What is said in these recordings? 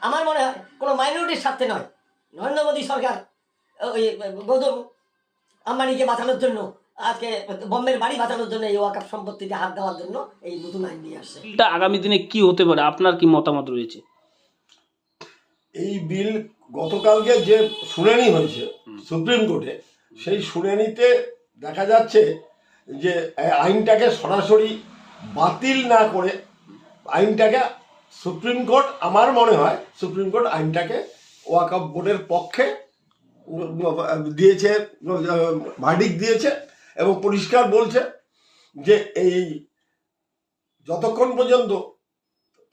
আমার মনে হয় কোনো মাইনরিটির স্বার্থে নয়। নরেন্দ্র মোদী সরকার ওই গৌতম আম্বানিকে বাঁচানোর জন্য, আজকে বোম্বের বাড়ি বাঁচানোর জন্য, এই ওয়াকফ সম্পত্তিতে হাত দেওয়ার জন্য এই নতুন আইন নিয়ে আসছে। বিলটা আগামী দিনে কি হতে পারে, আপনার কি মতামত রয়েছে? এই বিল গতকালকে যে শুনানি হয়েছে সুপ্রিম কোর্টে, সেই শুনানিতে দেখা যাচ্ছে যে আইনটাকে সরাসরি বাতিল না করে আইনটাকে সুপ্রিম কোর্ট, আমার মনে হয় সুপ্রিম কোর্ট আইনটাকে ওয়াকফ বোর্ডের পক্ষে দিয়েছে, ভার্ডিক্ট দিয়েছে এবং পরিষ্কার বলছে যে এই যতক্ষণ পর্যন্ত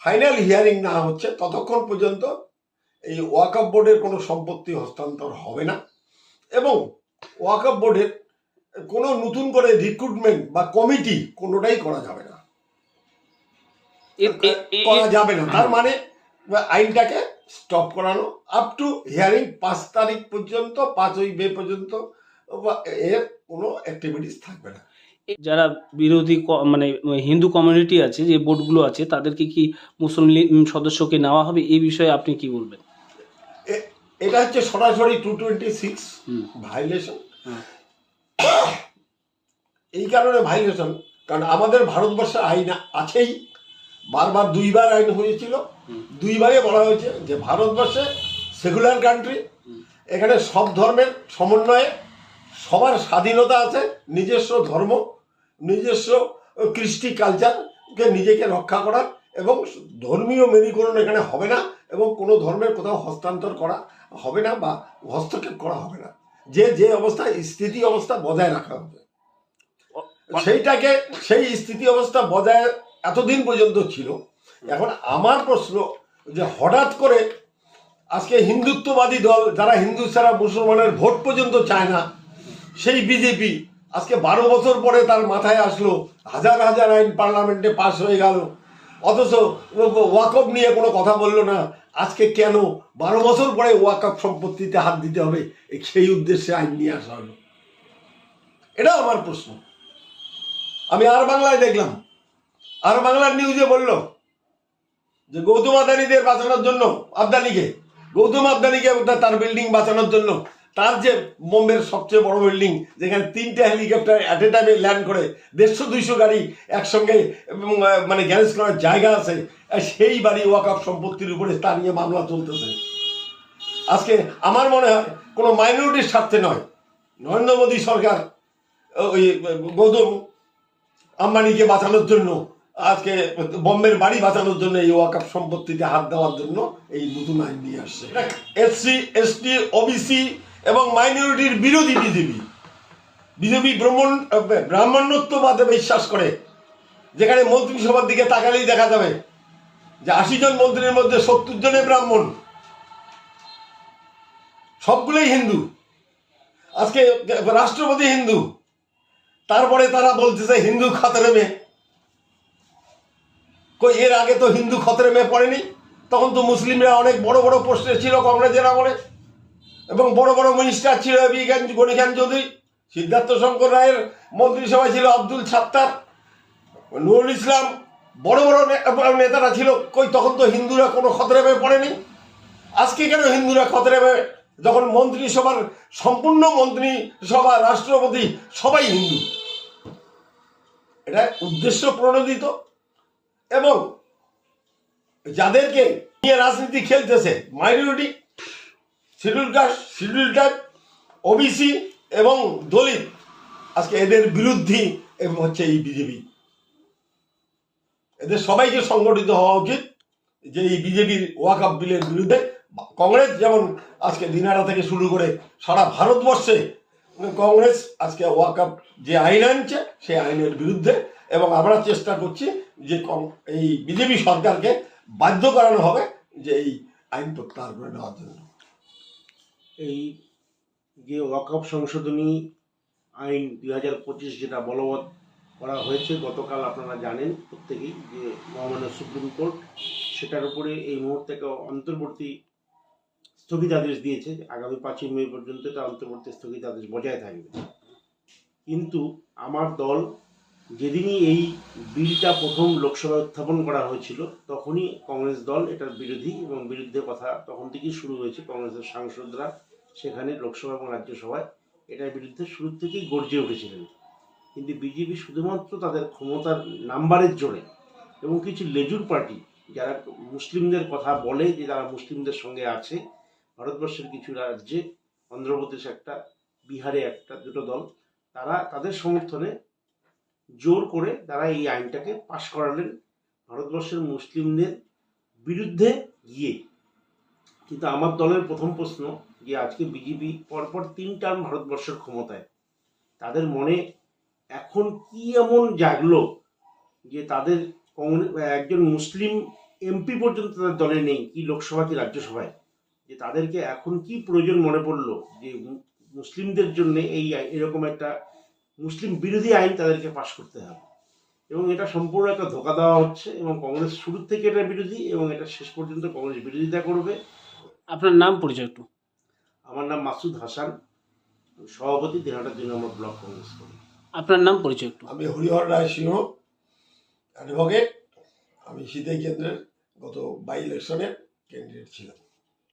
ফাইনাল হিয়ারিং না হচ্ছে ততক্ষণ পর্যন্ত এই ওয়াকফ বোর্ডের কোনো সম্পত্তি হস্তান্তর হবে না এবং ওয়াকফ বোর্ডের কোনো নতুন করে রিক্রুটমেন্ট বা কমিটি কোনোটাই করা যাবে না। তার মানে আইনটাকে স্টপ করানো আপ টু হিয়ারিং 5 তারিখ পর্যন্ত, 5 মে পর্যন্ত এর কোনো অ্যাক্টিভিটিস থাকবে না। যারা বিরোধী মানে হিন্দু কমিউনিটি আছে, যে বোর্ডগুলো আছে, তাদেরকে কি মুসলিম সদস্যকে নেওয়া হবে, এই বিষয়ে আপনি কি বলবেন? এটা হচ্ছে সরাসরি 226 ভাইলেশন। এই কারণে ভাইলেশন, কারণ আমাদের ভারতবর্ষে আইন আছেই, বারবার 2বার আইন হয়েছিল, 2বারে বলা হয়েছে যে ভারতবর্ষে সেকুলার কান্ট্রি, এখানে সব ধর্মের সমন্বয়ে সবার স্বাধীনতা আছে, নিজস্ব ধর্ম, নিজস্ব কৃষ্টি কালচারকে নিজেকে রক্ষা করার, এবং ধর্মীয় মেরুকরণ এখানে হবে না এবং কোনো ধর্মের কোথাও হস্তান্তর করা হবে না বা হস্তক্ষেপ করা হবে না। যে অবস্থায় স্থিতি অবস্থা বজায় রাখা হবে, সেইটাকে সেই স্থিতি অবস্থা বজায় এতদিন পর্যন্ত ছিল। এখন আমার প্রশ্ন যে হঠাৎ করে আজকে হিন্দুত্ববাদী দল, যারা হিন্দু ছাড়া মুসলমানের ভোট পর্যন্ত চায় না, সেই বিজেপি আজকে 12 বছর পরে তার মাথায় আসলো, হাজার হাজার আইন পার্লামেন্টে পাস হয়ে গেল, অথচ ওয়াকফ নিয়ে কোনো কথা বললো না। আজকে কেন 12 বছর পরে ওয়াকফ সম্পত্তিতে হাত দিতে হবে, সেই উদ্দেশ্যে আইন নিয়ে আসা হলো? এটাও আমার প্রশ্ন। আমি আর বাংলায় দেখলাম, আর বাংলার নিউজে বলল যে গৌতম আদানিদের বাঁচানোর জন্য, গৌতম আদানিকে তার বিল্ডিং বাঁচানোর জন্য, তার যে বোম্বের সবচেয়ে বড় বিল্ডিং, যেখানে 3টে হেলিকপ্টার অ্যাট এ টাইমে ল্যান্ড করে, 150-200 গাড়ি একসঙ্গে মানে গ্যারেজ করার জায়গা আছে, সেই বাড়ি ওয়াকফ সম্পত্তির উপরে তা নিয়ে মামলা চলতেছে। আজকে আমার মনে হয় কোনো মাইনরিটির স্বার্থে নয়, নরেন্দ্র মোদী সরকার ওই গৌতম আম্বানিকে বাঁচানোর জন্য, আজকে বোম্বের বাড়ি বাঁচানোর জন্য এই ওয়াকফ সম্পত্তিতে হাত দেওয়ার জন্য এই নতুন আইন নিয়ে আসছে। SC, ST, OBC এবং মাইনরিটির বিরোধী বিজেপি ব্রাহ্মণ্যত্ববাদে বিশ্বাস করে, যেখানে মন্ত্রিসভার দিকে তাকালেই দেখা যাবে যে 80 জন মন্ত্রীর মধ্যে 70 জনে ব্রাহ্মণ, সবগুলোই হিন্দু। আজকে রাষ্ট্রপতি হিন্দু, তারপরে তারা বলতেছে হিন্দু খতরে মে। কই এর আগে তো হিন্দু খতরে মে পড়েনি, তখন তো মুসলিমরা অনেক বড় বড় পোস্টে ছিল কংগ্রেসের আমলে, এবং বড় বড় মিনিস্টার ছিল গণিখান চৌধুরী, সিদ্ধার্থ শঙ্কর রায়ের মন্ত্রিসভায় ছিল আব্দুল সাত্তার, নুরুল ইসলাম, বড় বড় নেতারা ছিল। কই তখন তো হিন্দুরা কোনো খতরে মে পড়েনি। আজকে কেন হিন্দুরা খতরে মে, যখন মন্ত্রিসভার সম্পূর্ণ মন্ত্রিসভা, রাষ্ট্রপতি সবাই হিন্দু? এটা উদ্দেশ্য প্রণোদিত, এবং যাদেরকে নিয়ে রাজনীতি খেলতেছে minority, schedule caste, schedule tribe, OBC এবং দলিত, আজকে এদের বিরুদ্ধে হচ্ছে এই বিজেপি। এদের সবাইকে সংগঠিত হওয়া উচিত যে এই বিজেপির ওয়াকফ বিলের বিরুদ্ধে। কংগ্রেস যেমন আজকে দিনারা থেকে শুরু করে সারা ভারতবর্ষে কংগ্রেস আজকে ওয়াকফ যে আইন আনছে সেই আইনের বিরুদ্ধে, এবং আমরা চেষ্টা করছি যে এই বিজেপি সরকারকে বাধ্য করানো হবে যে এই আইন প্রত্যাহার করে নেওয়ার জন্য। এই যে ওয়াকফ সংশোধনী আইন 2025 যেটা বলবৎ করা হয়েছে গতকাল, আপনারা জানেন প্রত্যেকেই যে মহামান্য সুপ্রিম কোর্ট সেটার উপরে এই মুহূর্তে অন্তর্বর্তী স্থগিতাদেশ দিয়েছে। আগামী 5 মে পর্যন্ত এটা অন্তর্বর্তী স্থগিতাদেশ বজায় থাকবে। কিন্তু আমার দল যেদিনই এই বিলটা প্রথম লোকসভায় উত্থাপন করা হয়েছিল তখনই কংগ্রেস দল এটার বিরোধী এবং বিরুদ্ধে কথা তখন থেকেই শুরু হয়েছে। কংগ্রেসের সাংসদরা সেখানে লোকসভা এবং রাজ্যসভায় এটার বিরুদ্ধে শুরু থেকেই গর্জে উঠেছিলেন। কিন্তু বিজেপি শুধুমাত্র তাদের ক্ষমতার নাম্বারের জোরে এবং কিছু লেজুর পার্টি যারা মুসলিমদের কথা বলে যে তারা মুসলিমদের সঙ্গে আছে, ভারতবর্ষের কিছু রাজ্যে, অন্ধ্রপ্রদেশ একটা, বিহারে একটা, দুটো দল, তারা তাদের সমর্থনে জোর করে তারা এই আইনটাকে পাশ করালেন ভারতবর্ষের মুসলিমদের বিরুদ্ধে গিয়ে। কিন্তু আমার দলের প্রথম প্রশ্ন যে আজকে বিজেপি পরপর 3 টার্ম ভারতবর্ষের ক্ষমতায়, তাদের মনে এখন কি এমন জাগলো যে তাদের একজন মুসলিম এমপি পর্যন্ত তাদের দলে নেই, কি লোকসভা কি রাজ্যসভায়, যে তাদেরকে এখন কি প্রয়োজন মনে পড়লো যে মুসলিমদের জন্য এরকম একটা মুসলিম বিরোধী আইন তাদেরকে পাশ করতে হবে। এবং এটা সম্পূর্ণ একটা ধোঁকা দেওয়া হচ্ছে এবং কংগ্রেস শুরু থেকে এটা বিরোধী এবং এটা শেষ পর্যন্ত কংগ্রেস বিরোধিতা করবে। আপনার নাম পরিচয় একটু। আমার নাম মাসুদ হাসান, সভাপতি দিনহাটা 2 নম্বর ব্লক কংগ্রেস করি। আপনার নাম পরিচয় একটু। আমি হরিহর রায় সিংহ, অ্যাডভোকেট। আমি সিতাই কেন্দ্রের গত বাই ইলেকশনের ক্যান্ডিডেট ছিলাম।